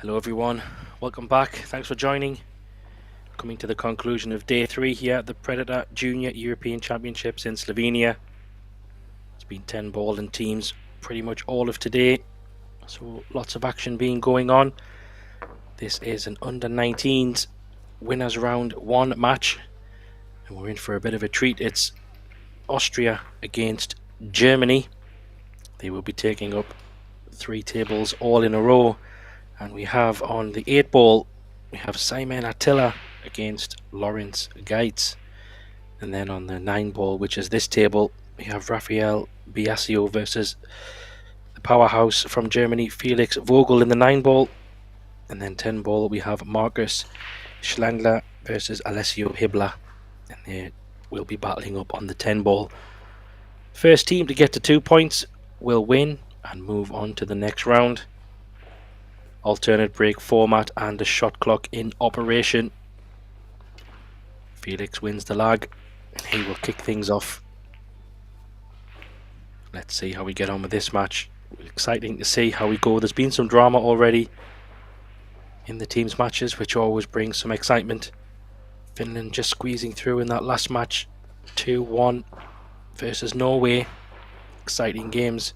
Hello everyone, welcome back, thanks for joining. Coming to the conclusion of day 3 here at the Predator Junior European Championships in Slovenia. It's been 10 bowling teams pretty much all of today, so lots of action going on. This is an under 19s winners round 1 match, and we're in for a bit of a treat. It's Austria against Germany. They will be taking up 3 tables all in a row. And we have on the 8 ball, we have Simon Attila against Lawrence Geitz. And then on the 9 ball, which is this table, we have Rafael Biasio versus the powerhouse from Germany, Felix Vogel in the 9 ball. And then 10 ball, we have Marcus Schlandler versus Alessio Hibla. And they will be battling up on the 10 ball. First team to get to 2 points will win and move on to the next round. Alternate break format and a shot clock in operation. Felix wins the lag and he will kick things off. Let's see how we get on with this match. Exciting to see how we go. There's been some drama already in the teams matches, which always brings some excitement. Finland just squeezing through in that last match, 2-1 versus Norway. Exciting games.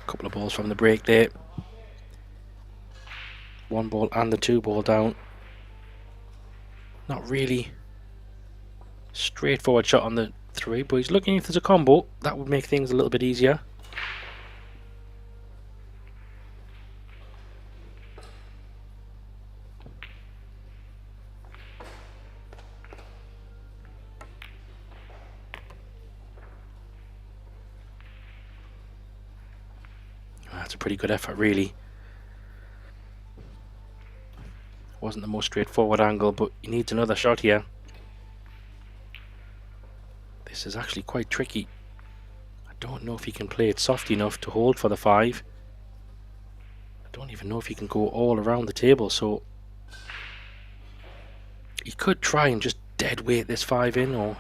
Couple of balls from the break there. 1 ball and the 2 ball down. Not really straightforward shot on the 3, but he's looking if there's a combo. That would make things a little bit easier. That's a pretty good effort, really. Wasn't the most straightforward angle, but he needs another shot here. This is actually quite tricky. I don't know if he can play it soft enough to hold for the 5. I don't even know if he can go all around the table, so he could try and just dead weight this 5 in, or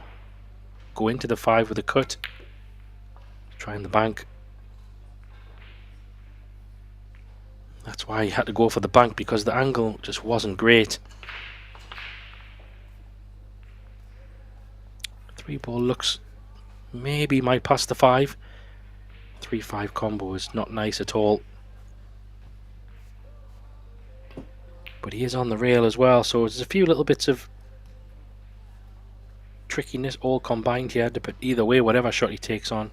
go into the 5 with a cut. Try in the bank. That's why he had to go for the bank, because the angle just wasn't great. 3 ball looks maybe might pass the 5. 3-5 combo is not nice at all. But he is on the rail as well, so there's a few little bits of trickiness all combined here. But either way, whatever shot he takes on,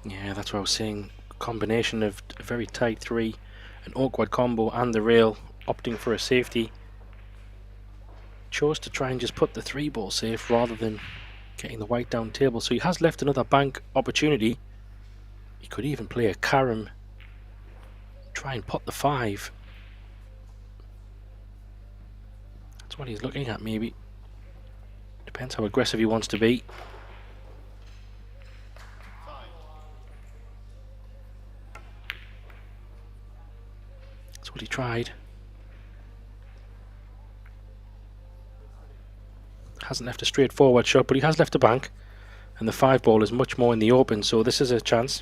yeah, that's what I was saying. Combination of a very tight 3, an awkward combo, and the rail, opting for a safety. Chose to try and just put the 3 ball safe rather than getting the white down table. So he has left another bank opportunity. He could even play a carom, try and pot the 5. That's what he's looking at, maybe. Depends how aggressive he wants to be. That's what he tried. Hasn't left a straightforward shot, but he has left a bank, and the 5 ball is much more in the open, so this is a chance.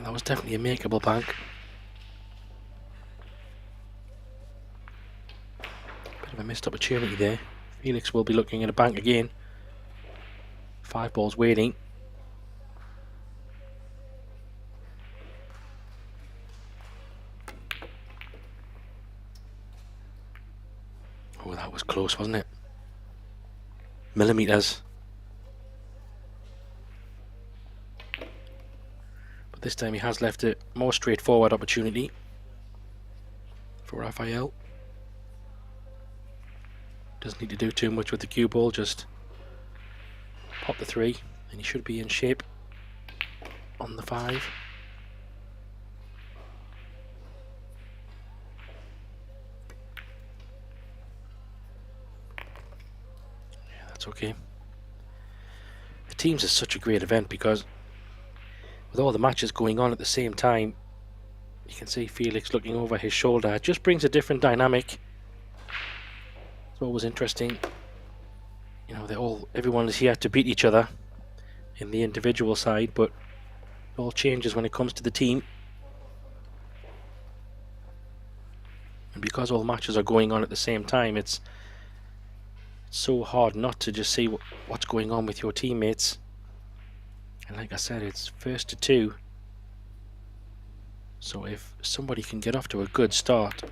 That was definitely a makeable bank. Bit of a missed opportunity there. Felix will be looking at a bank again. 5 balls waiting. Oh, that was close, wasn't it? Millimeters. This time he has left a more straightforward opportunity for Raphael. Doesn't need to do too much with the cue ball, just pop the 3 and he should be in shape on the 5. Yeah, that's okay. The teams is such a great event because with all the matches going on at the same time, you can see Felix looking over his shoulder. It just brings a different dynamic. It's always interesting. You know, everyone is here to beat each other in the individual side, but it all changes when it comes to the team. And because all matches are going on at the same time, it's so hard not to just see what's going on with your teammates. And like I said, it's first to 2. So if somebody can get off to a good start,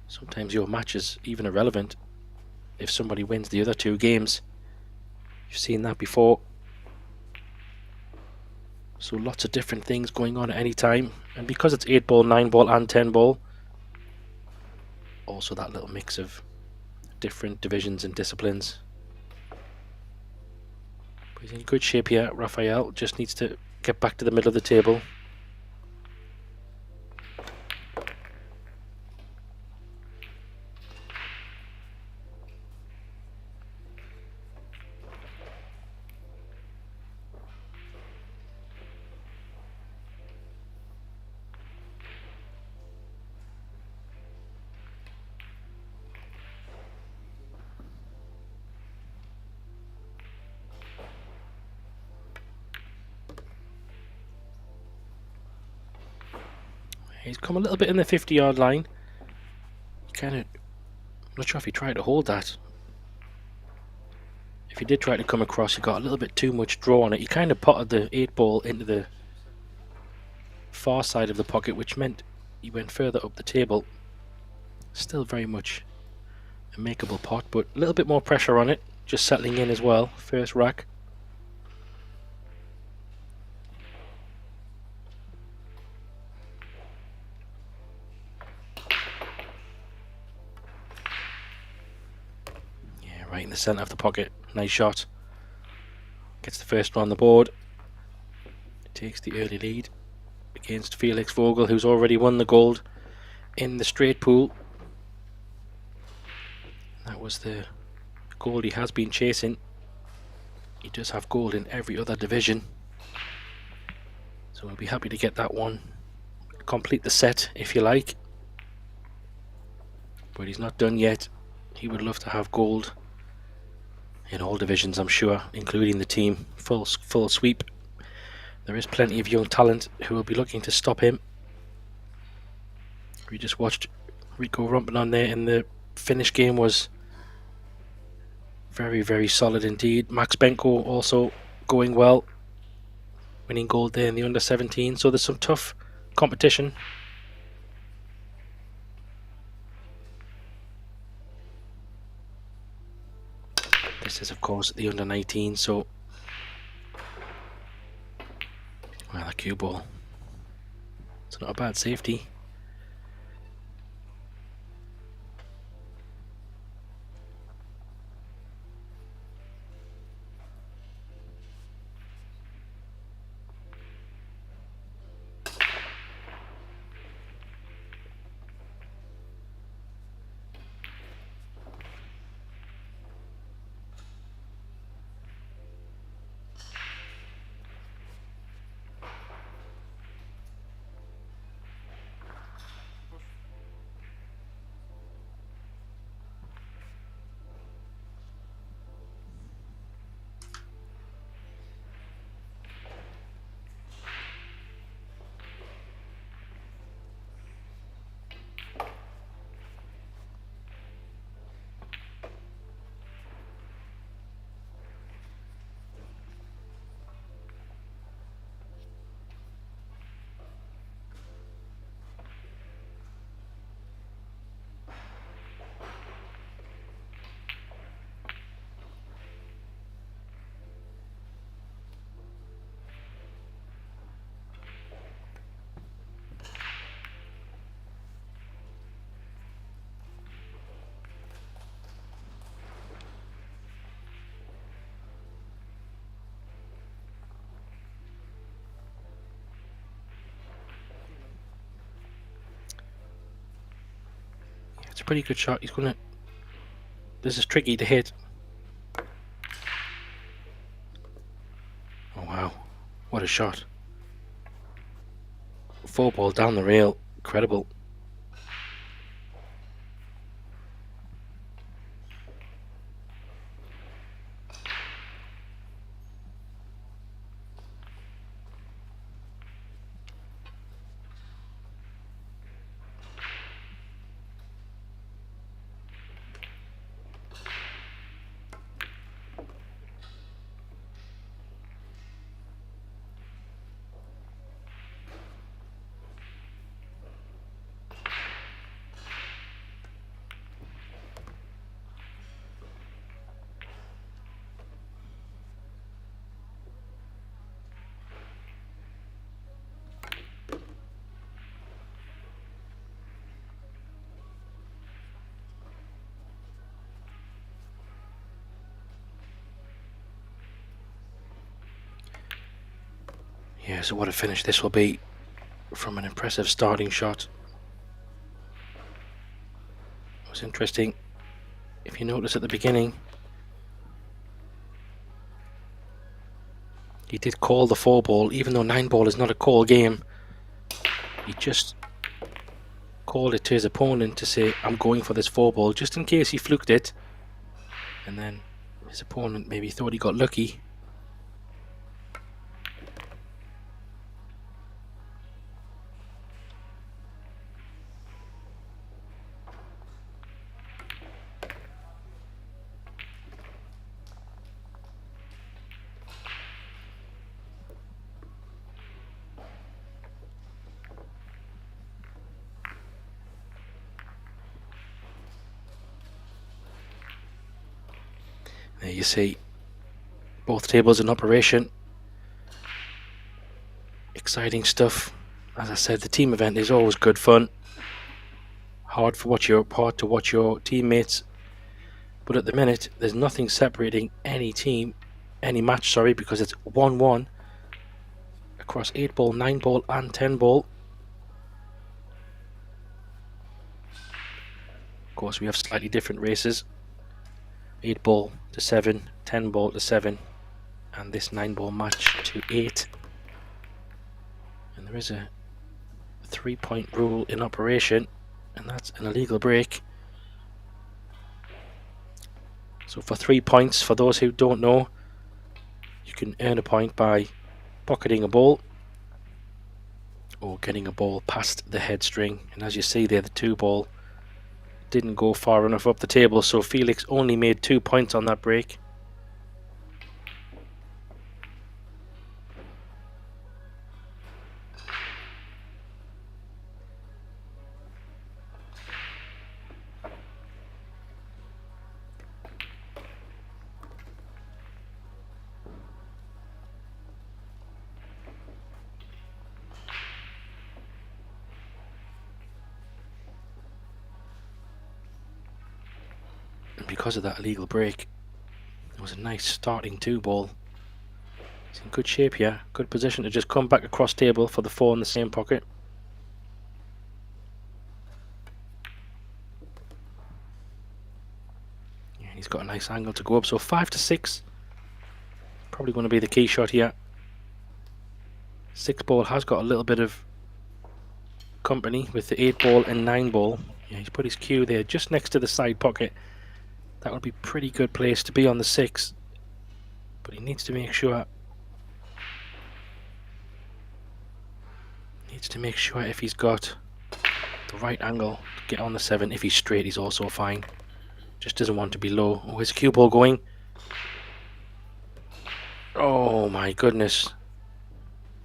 sometimes your match is even irrelevant if somebody wins the other 2 games. You've seen that before. So lots of different things going on at any time. And because it's 8 ball, 9 ball and 10 ball, also that little mix of different divisions and disciplines. But he's in good shape here. Raphael just needs to get back to the middle of the table. He's come a little bit in the 50-yard line. I'm not sure if he tried to hold that. If he did try to come across, he got a little bit too much draw on it. He kind of potted the 8 ball into the far side of the pocket, which meant he went further up the table. Still very much a makeable pot, but a little bit more pressure on it. Just settling in as well. First rack. Right in the centre of the pocket. Nice shot. Gets the first one on the board. Takes the early lead against Felix Vogel, who's already won the gold in the straight pool. That was the gold he has been chasing. He does have gold in every other division, so we'll be happy to get that one. Complete the set, if you like. But he's not done yet. He would love to have gold in all divisions, I'm sure, including the team. Full sweep. There is plenty of young talent who will be looking to stop him. We just watched Rico romping on there in the finish game, was very, very solid indeed. Max Benko also going well, winning gold there in the under 17. So there's some tough competition. This is, of course, the under 19, so well, a cue ball. It's not a bad safety. It's a pretty good shot. He's gonna. This is tricky to hit. Oh wow, what a shot! 4-ball down the rail, incredible. Yeah, so what a finish this will be from an impressive starting shot. It was interesting. If you notice at the beginning, he did call the 4-ball, even though 9-ball is not a call game. He just called it to his opponent to say, I'm going for this 4-ball, just in case he fluked it. And then his opponent maybe thought he got lucky. There you see both tables in operation. Exciting stuff. As I said, the team event is always good fun. Hard to watch your teammates. But at the minute, there's nothing separating any match, because it's 1-1 across 8-ball, 9-ball, and 10-ball. Of course, we have slightly different races. 8-ball to 7, 10-ball to 7, and this 9-ball match to 8. And there is a 3-point rule in operation, and that's an illegal break. So for 3 points, for those who don't know, you can earn a point by pocketing a ball or getting a ball past the head string. And as you see there, the 2-ball didn't go far enough up the table, so Felix only made 2 points on that break. Because of that illegal break, it was a nice starting 2-ball. He's in good shape here, good position to just come back across table for the 4 in the same pocket. Yeah, he's got a nice angle to go up, so 5 to 6. Probably going to be the key shot here. 6-ball has got a little bit of company with the 8-ball and 9-ball. Yeah, he's put his cue there just next to the side pocket. That would be a pretty good place to be on the 6, but he needs to make sure. If he's got the right angle to get on the 7. If he's straight, he's also fine. Just doesn't want to be low. Oh, his cue ball going. Oh my goodness,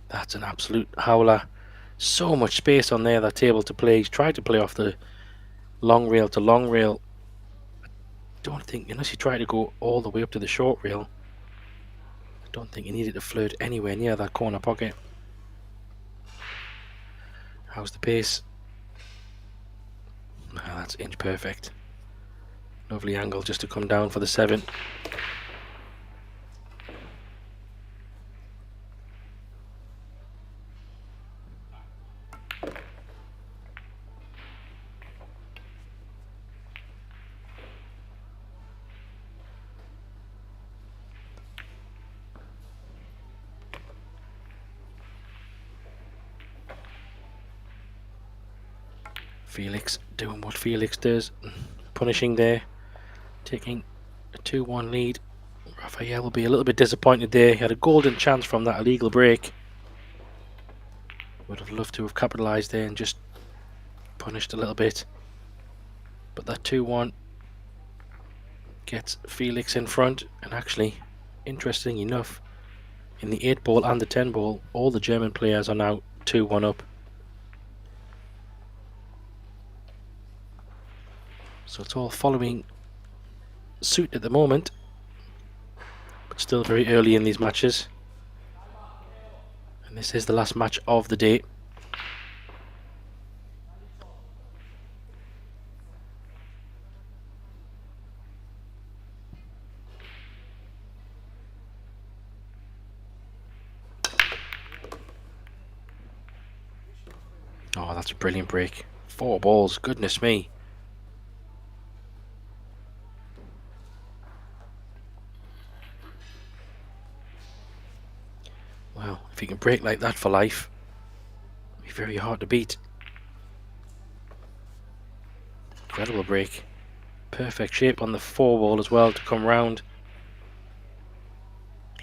that's an absolute howler. So much space on there, that table to play. He's tried to play off the long rail to long rail. Don't think, unless you try to go all the way up to the short rail, I don't think you needed to flirt anywhere near that corner pocket. How's the pace? Ah, that's inch perfect. Lovely angle just to come down for the 7. Felix doing what Felix does, punishing there, taking a 2-1 lead. Raphael will be a little bit disappointed there. He had a golden chance from that illegal break. Would have loved to have capitalised there and just punished a little bit. But that 2-1 gets Felix in front, and actually, interesting enough, in the 8 ball and the 10 ball, all the German players are now 2-1 up. So it's all following suit at the moment, but still very early in these matches. And this is the last match of the day. Oh, that's a brilliant break. 4 balls, goodness me. Well, if you can break like that for life, it'll be very hard to beat. Incredible break. Perfect shape on the 4 ball as well to come round.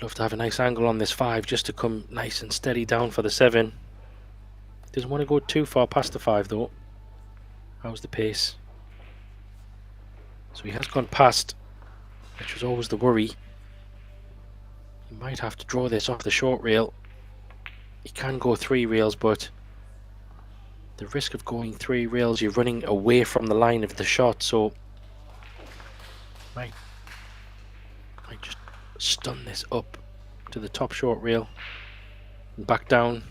Love to have a nice angle on this 5 just to come nice and steady down for the 7. Doesn't want to go too far past the 5 though. How's the pace? So he has gone past, which was always the worry. He might have to draw this off the short rail. He can go 3 rails, but the risk of going 3 rails, you're running away from the line of the shot, so might just stun this up to the top short rail and back down.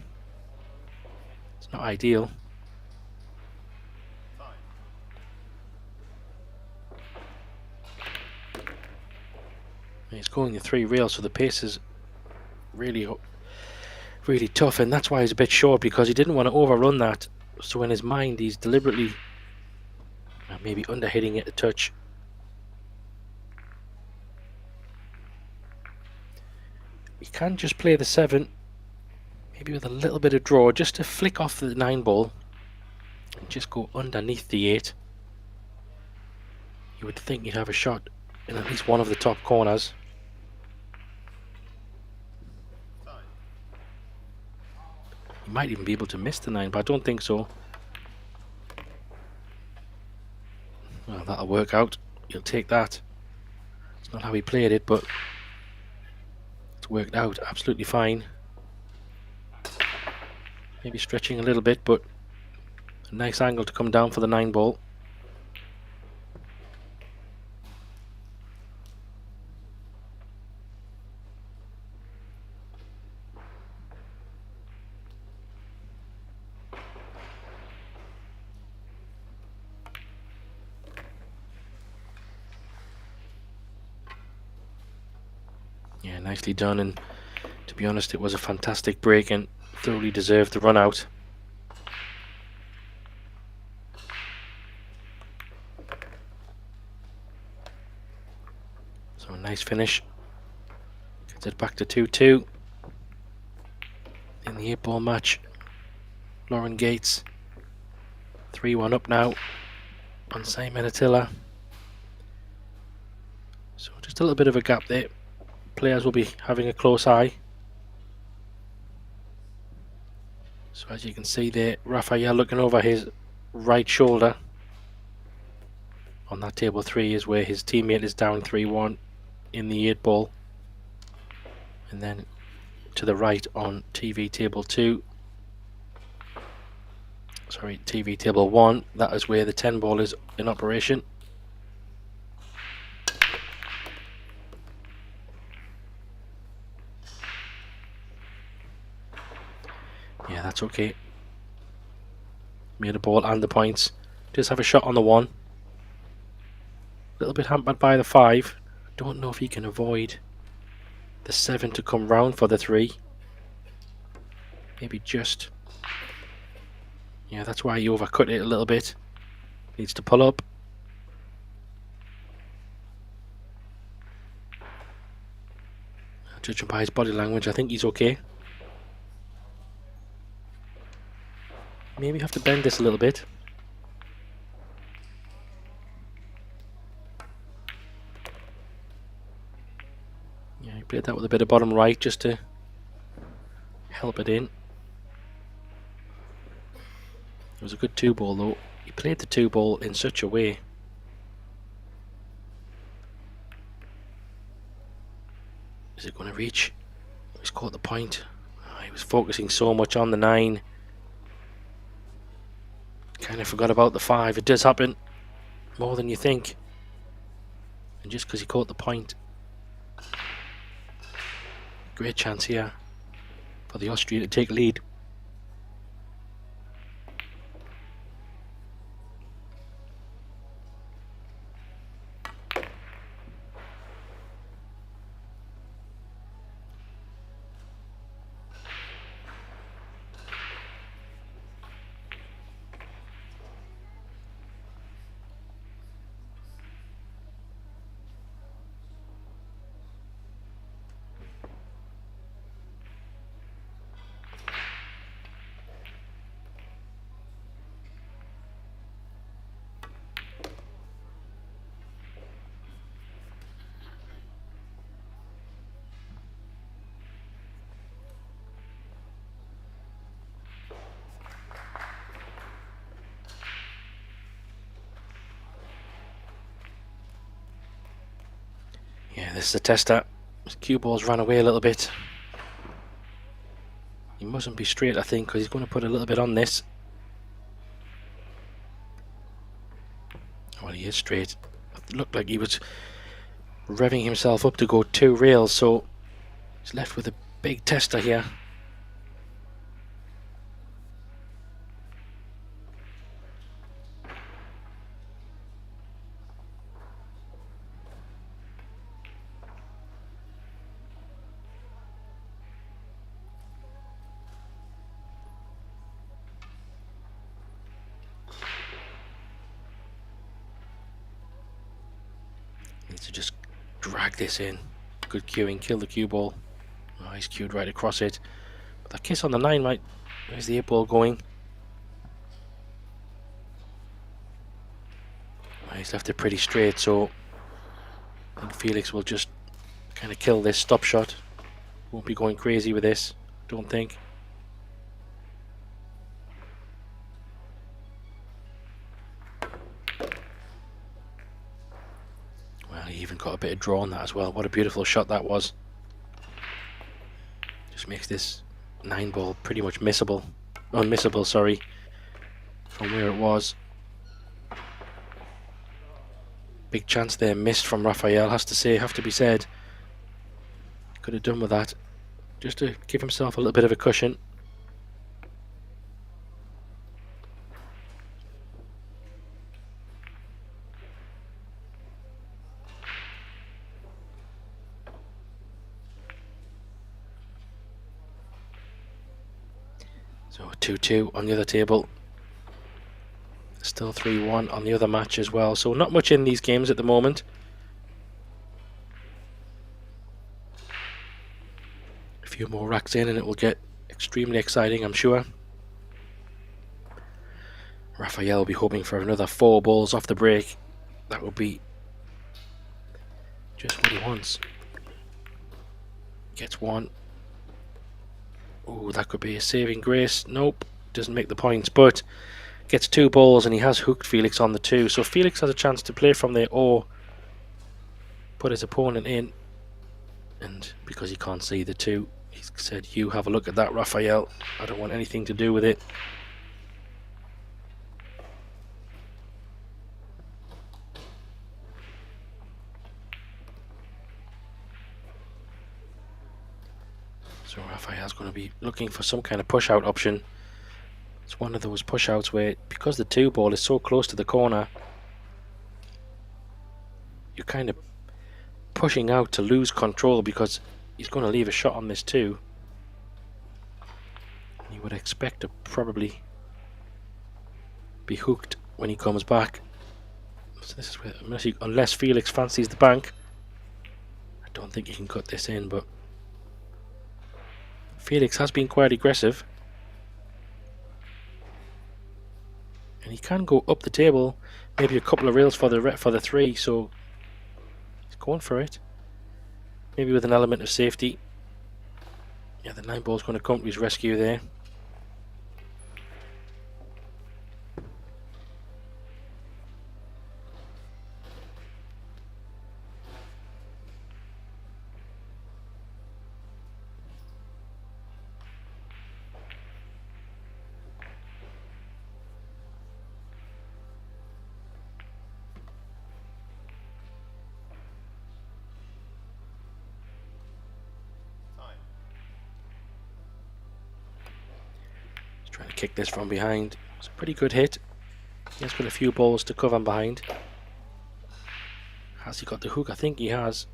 It's not ideal. He's going the 3 rails, so the pace is really tough, and that's why he's a bit short, because he didn't want to overrun that. So in his mind, he's deliberately maybe underhitting it a touch. He can just play the 7, maybe with a little bit of draw, just to flick off the 9 ball and just go underneath the 8. You would think you'd have a shot in at least one of the top corners. He might even be able to miss the 9, but I don't think so. Well, that'll work out. He'll take that. It's not how he played it, but it's worked out absolutely fine. Maybe stretching a little bit, but a nice angle to come down for the 9 ball. Yeah, nicely done, and to be honest, it was a fantastic break and thoroughly deserved the run out. So a nice finish. Gets it back to 2-2 in the 8 ball match. Lauren Gates 3-1 up now on Simon Attila. So just a little bit of a gap there. Players will be having a close eye. So as you can see there, Raphael looking over his right shoulder. On that table 3 is where his teammate is down 3-1 in the 8 ball. And then to the right on TV table 2. Sorry, TV table 1, that is where the 10 ball is in operation. Yeah, that's okay. Made a ball and the points. Just have a shot on the 1. A little bit hampered by the 5. Don't know if he can avoid the 7 to come round for the 3. Maybe just. Yeah, that's why he overcut it a little bit. Needs to pull up. Judging by his body language, I think he's okay. Maybe have to bend this a little bit. played that with a bit of bottom right just to help it in. It was a good 2-ball though. He played the 2-ball in such a way. Is it going to reach? He's caught the point. Oh, he was focusing so much on the 9. Kind of forgot about the 5. It does happen more than you think. And just because he caught the point. Great chance here for the Austrian to take lead. Yeah, this is a tester. His cue balls ran away a little bit. He mustn't be straight, I think, because he's going to put a little bit on this. Well, he is straight. It looked like he was revving himself up to go 2 rails, so he's left with a big tester here. Needs to just drag this in. Good cueing, kill the cue ball. Oh, he's cued right across it. But that kiss on the 9 might. Where's the 8 ball going? Oh, he's left it pretty straight, so I think Felix will just kind of kill this stop shot. Won't be going crazy with this, don't think. He even got a bit of draw on that as well. What a beautiful shot that was. Just makes this 9 ball pretty much unmissable, sorry, from where it was. Big chance there missed from Rafael, have to be said. Could have done with that, just to give himself a little bit of a cushion. So 2-2 on the other table. Still 3-1 on the other match as well. So not much in these games at the moment. A few more racks in and it will get extremely exciting, I'm sure. Rafael will be hoping for another 4 balls off the break. That would be just what he wants. Gets 1. Oh, that could be a saving grace. Nope, doesn't make the points, but gets 2 balls and he has hooked Felix on the 2. So Felix has a chance to play from there or put his opponent in. And because he can't see the 2, he said, "You have a look at that, Rafael. I don't want anything to do with it." So Rafael's going to be looking for some kind of push out option. It's one of those push outs where, because the 2 ball is so close to the corner, you're kind of pushing out to lose control because he's going to leave a shot on this 2. You would expect to probably be hooked when he comes back. So this is where, unless Felix fancies the bank, I don't think he can cut this in, but Felix has been quite aggressive. And he can go up the table, maybe a couple of rails for the 3, so he's going for it. maybe with an element of safety. Yeah, the 9 ball's going to come to his rescue there. Trying to kick this from behind. It's a pretty good hit. He has got a few balls to cover behind. Has he got the hook? I think he has.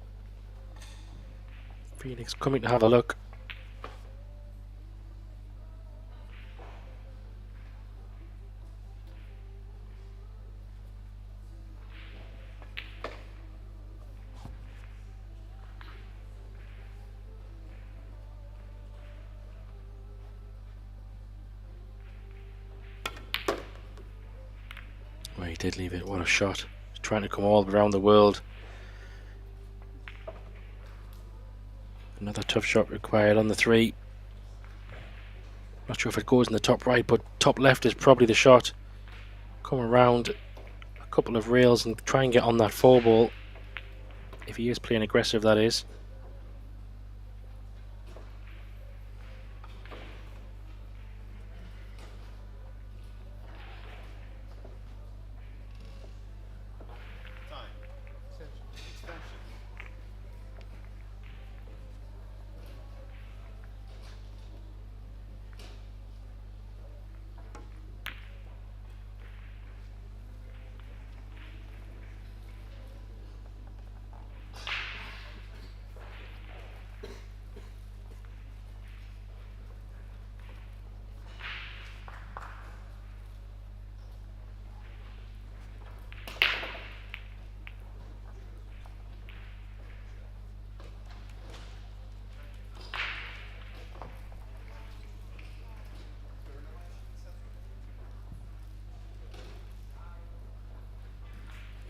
Felix coming to have a look. Well, he did leave it. What a shot. He's trying to come all around the world. Another tough shot required on the 3. Not sure if it goes in the top right, but top left is probably the shot. Come around a couple of rails and try and get on that 4 ball. If he is playing aggressive, that is.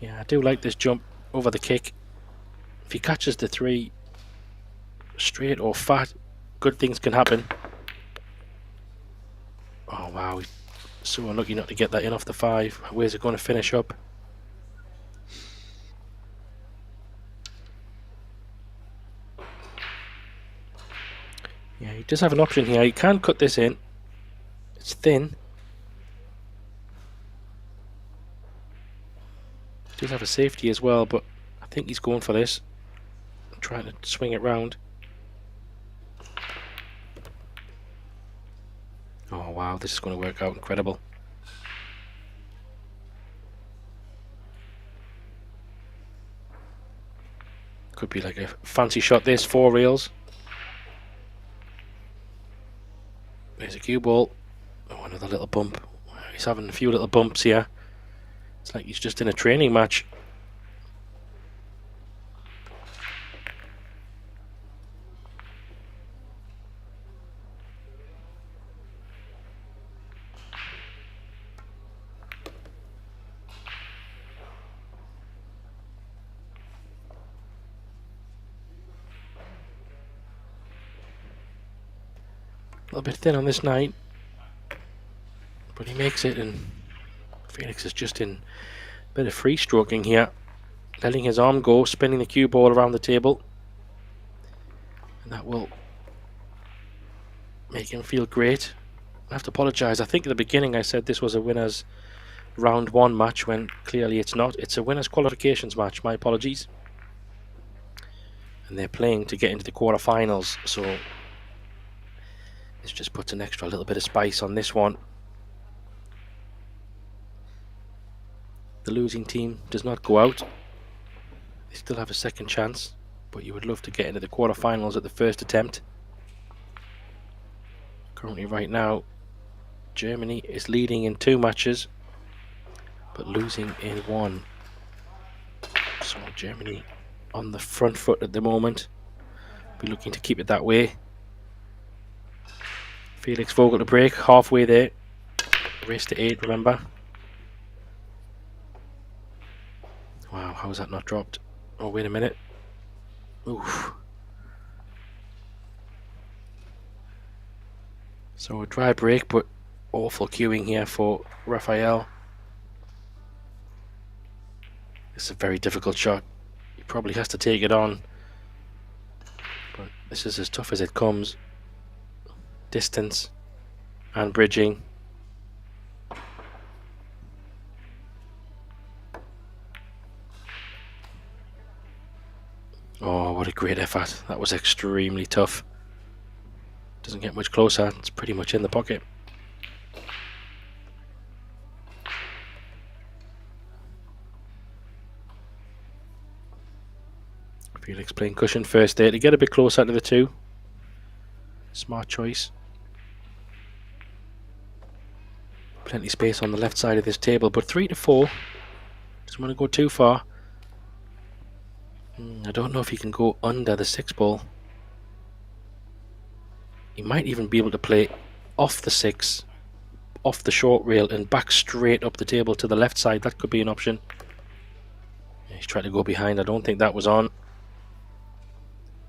Yeah, I do like this jump over the kick. If he catches the 3 straight or fat, good things can happen. Oh wow, he's so unlucky not to get that in off the 5. Where's it going to finish up? Yeah, he does have an option here. He can cut this in. It's thin. He does have a safety as well, but I think he's going for this. I'm trying to swing it round. Oh wow, this is going to work out incredible. Could be like a fancy shot this, 4 reels. There's a cue ball. Oh, another little bump. He's having a few little bumps here. It's like he's just in a training match. A little bit thin on this night, but he makes it, and Felix is just in a bit of free stroking here, letting his arm go, spinning the cue ball around the table, and that will make him feel great. I have to apologise. I think at the beginning I said this was a winners round 1 match, when clearly it's not. It's a winners qualifications match. My apologies. And they're playing to get into the quarterfinals, so this just puts an extra little bit of spice on this one. The losing team does not go out. They still have a second chance, but you would love to get into the quarterfinals at the first attempt. Currently right now, Germany is leading in 2 matches, but losing in 1. So Germany on the front foot at the moment. Be looking to keep it that way. Felix Vogel to break, halfway there. Race to 8, remember. Wow, how was that not dropped? Oh, wait a minute. Oof. So a dry break, but awful cueing here for Raphael. This is a very difficult shot. He probably has to take it on, but this is as tough as it comes. Distance and bridging. Oh, what a great effort. That was extremely tough. Doesn't get much closer. It's pretty much in the pocket. Felix playing cushion first there to get a bit closer to the 2. Smart choice. Plenty of space on the left side of this table, but 3 to 4. Doesn't want to go too far. I don't know if he can go under the 6 ball. He might even be able to play off the 6, off the short rail and back straight up the table to the left side. That could be an option. Yeah, he's trying to go behind. I don't think that was on.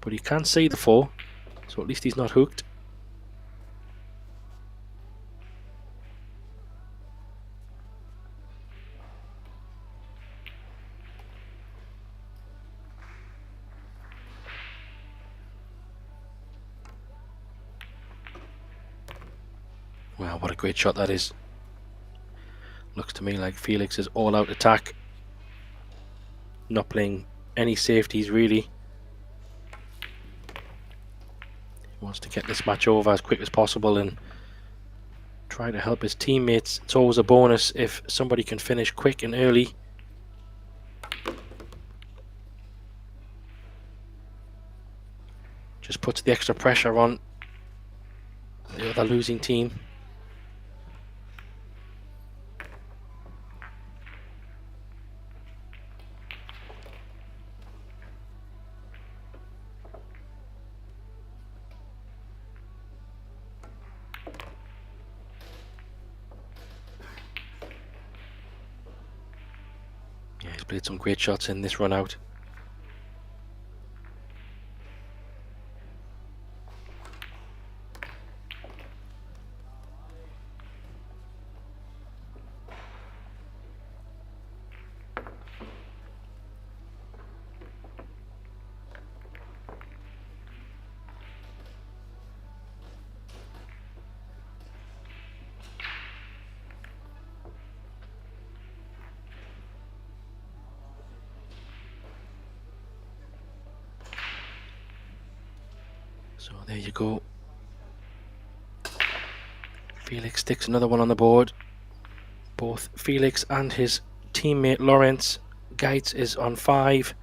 But he can see the 4, so at least he's not hooked. Wow, what a great shot that is. Looks to me like Felix is all out attack. Not playing any safeties really. He wants to get this match over as quick as possible and try to help his teammates. It's always a bonus if somebody can finish quick and early. Just puts the extra pressure on the other losing team. Yeah, he's played some great shots in this run out. So there you go. Felix sticks another one on the board. Both Felix and his teammate Lawrence. Geitz is on 5.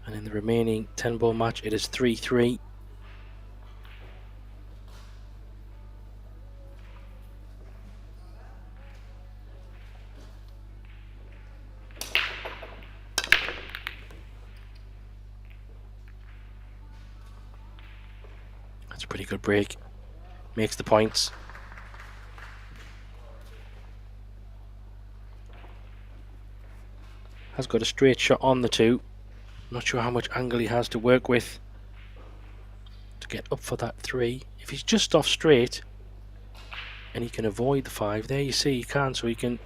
And in the remaining 10-ball match, it is 3-3. That's a pretty good break. Makes the points. Has got a straight shot on the 2. Not sure how much angle he has to work with to get up for that 3. If he's just off straight and he can avoid the 5, there you see he can, so he can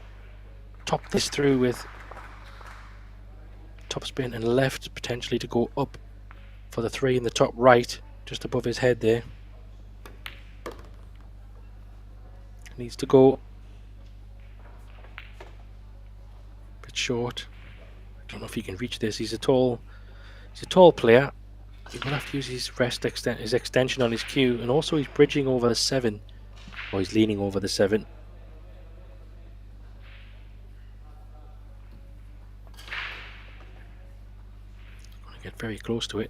top this through with top spin and left, potentially to go up for the 3 in the top right, just above his head there. Needs to go a bit short. I don't know if he can reach this. He's a tall player. He will have to use his his extension on his cue, and also he's bridging over the 7, or he's leaning over the 7. Gonna get very close to it.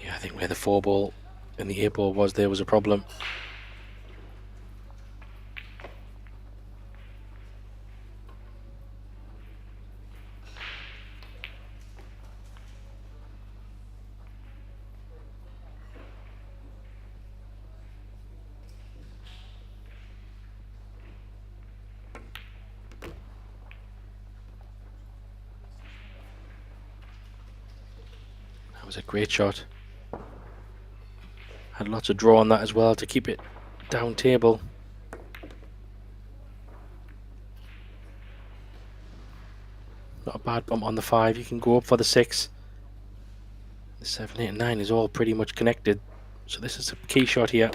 Yeah, I think where the 4 ball and the 8 ball was, there was a problem. was a great shot. Had lots of draw on that as well to keep it down table. Not a bad bump on the 5. You can go up for the 6. The 7, 8 and 9 is all pretty much connected. So this is a key shot here.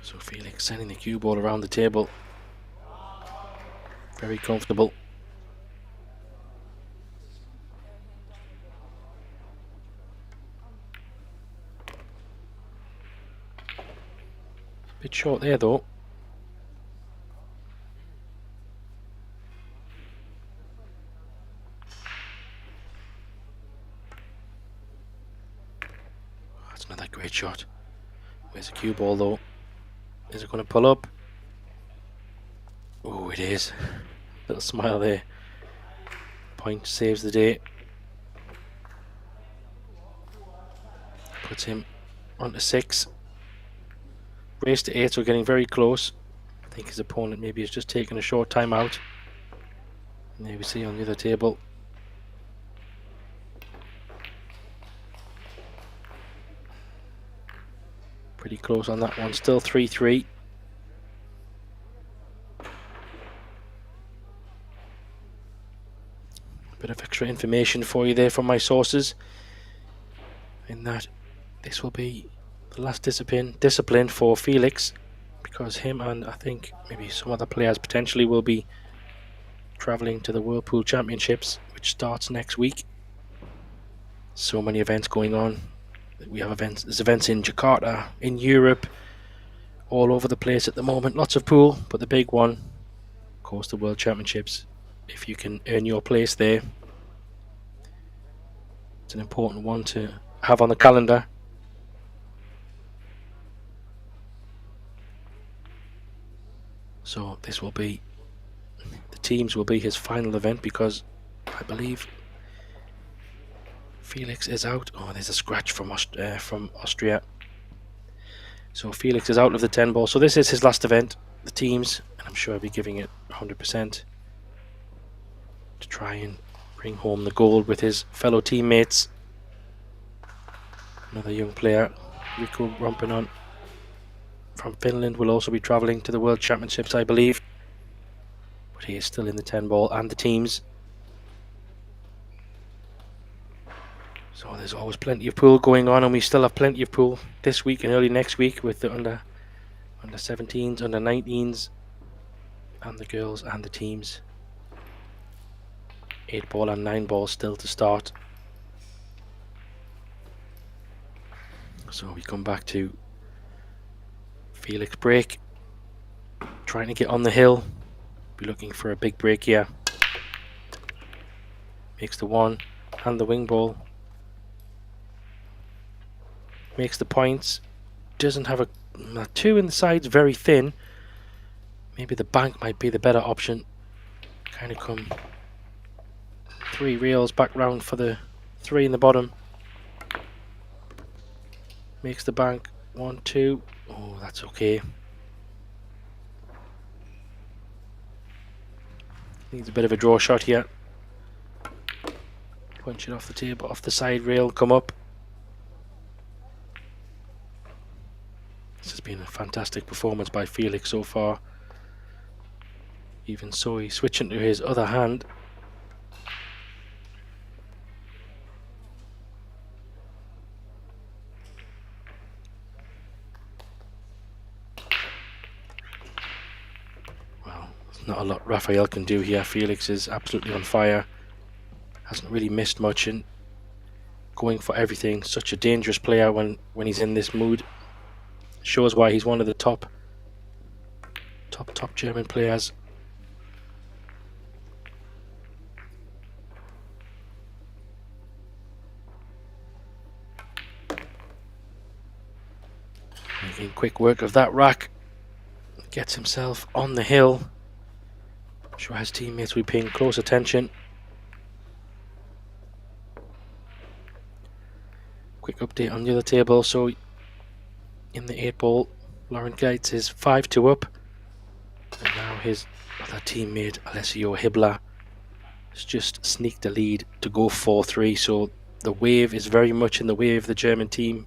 So Felix sending the cue ball around the table. Very comfortable. Bit short there though. That's another great shot. Where's the cue ball though? Is it going to pull up? Oh, it is. Little smile there. Point saves the day. Puts him onto 6. Race to 8, so getting very close. I think his opponent maybe has just taken a short time out. And there we see on the other table. Pretty close on that one. Still 3-3. Bit of extra information for you there from my sources, in that this will be the last discipline for Felix, because him and I think maybe some other players potentially will be travelling to the World Pool Championships, which starts next week. So many events going on. We have events. There's events in Jakarta, in Europe, all over the place at the moment. Lots of pool, but the big one, of course, the World Championships. If you can earn your place there, it's an important one to have on the calendar. So this will be, the teams will be his final event, because I believe Felix is out. Oh, there's a scratch from Austria. So Felix is out of the 10 ball. So this is his last event, the teams, and I'm sure he'll be giving it 100% to try and bring home the gold with his fellow teammates. Another young player, Rico Rompinon from Finland, will also be travelling to the World Championships, I believe. But he is still in the 10 ball and the teams. So there's always plenty of pool going on, and we still have plenty of pool this week and early next week with the under 17s, under 19s, and the girls and the teams. 8 ball and 9 ball still to start. So we come back to Felix break, trying to get on the hill. Be looking for a big break here. Makes the 1 and the wing ball. Makes the points. Doesn't have a 2 in the sides, very thin. Maybe the bank might be the better option. Kind of come 3 reels back round for the 3 in the bottom. Makes the bank 1, 2. Oh, that's okay. Needs a bit of a draw shot here. Punch it off the table, off the side rail, come up. This has been a fantastic performance by Felix so far. Even so, he's switching to his other hand. Well, there's not a lot Rafael can do here. Felix is absolutely on fire. Hasn't really missed much and going for everything. Such a dangerous player when he's in this mood. Shows why he's one of the top German players. Making quick work of that rack. Gets himself on the hill. I'm sure his teammates will be paying close attention. Quick update on the other table. So in the 8-ball, Laurent Geitz is 5-2 up. And now his other teammate, Alessio Hibla, has just sneaked the lead to go 4-3. So the wave is very much in the way of the German team.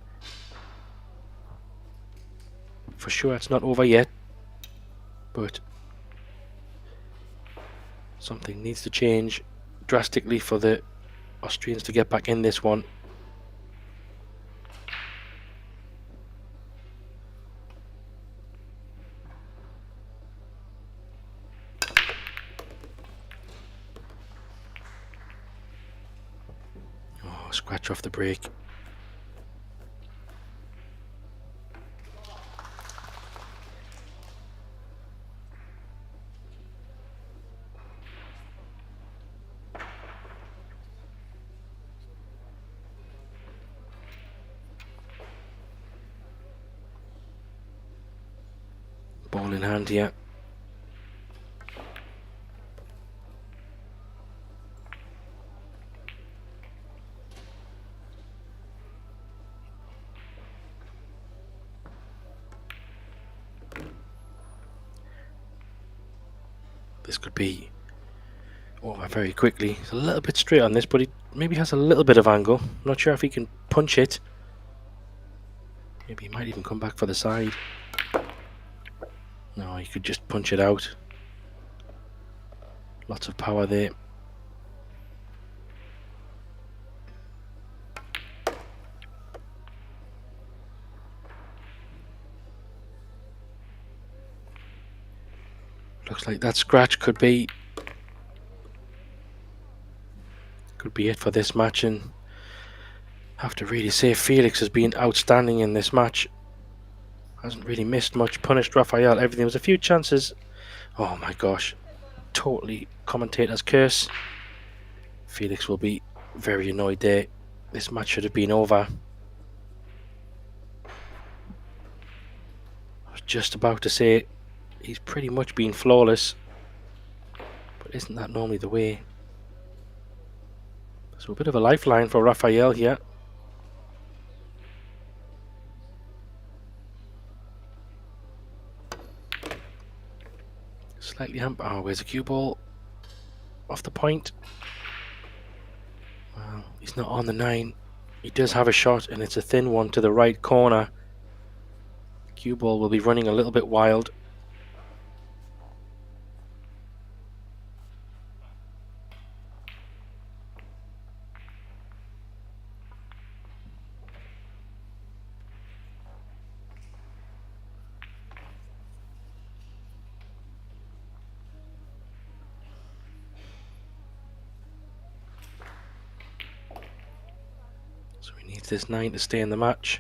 For sure, it's not over yet, but something needs to change drastically for the Austrians to get back in this one. Oh, scratch off the break. Ball in hand here. This could be over very quickly. He's a little bit straight on this, but he maybe has a little bit of angle. Not sure if he can punch it. Maybe he might even come back for the side. No, he could just punch it out. Lots of power there. Looks like that scratch could be it for this match, and have to really say Felix has been outstanding in this match. Hasn't really missed much, punished Raphael, everything. There was a few chances. Oh my gosh. Totally commentator's curse. Felix will be very annoyed there. This match should have been over. I was just about to say he's pretty much been flawless. But isn't that normally the way? So a bit of a lifeline for Raphael here. Slightly hampered. Oh, where's the cue ball? Off the point. Well, he's not on the 9. He does have a shot, and it's a thin one to the right corner. Cue ball will be running a little bit wild. So he needs this 9 to stay in the match.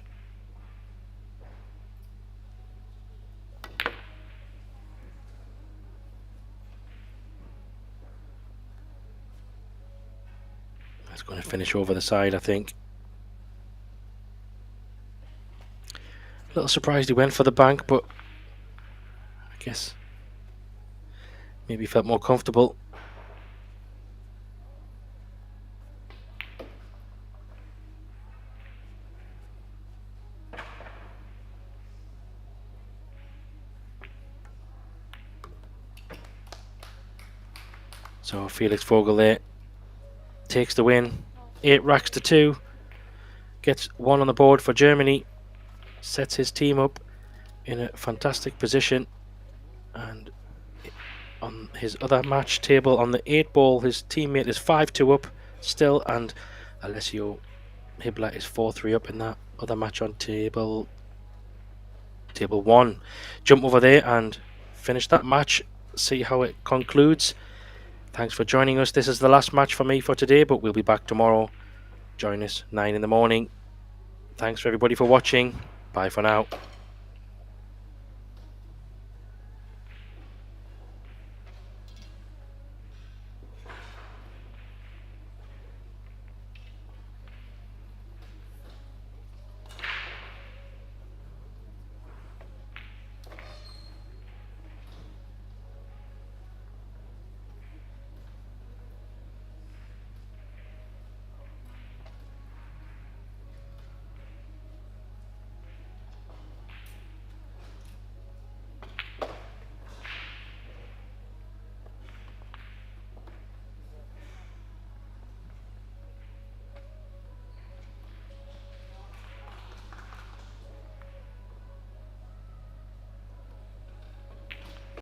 That's going to finish over the side, I think. A little surprised he went for the bank, but I guess maybe felt more comfortable. So Felix Vogel there takes the win. 8 racks to 2. Gets 1 on the board for Germany. Sets his team up in a fantastic position. And on his other match table on the 8-ball, his teammate is 5-2 up still, and Alessio Hibla is 4-3 up in that other match on table 1. Jump over there and finish that match. See how it concludes. Thanks for joining us. This is the last match for me for today, but we'll be back tomorrow. Join us 9 in the morning. Thanks for everybody for watching. Bye for now.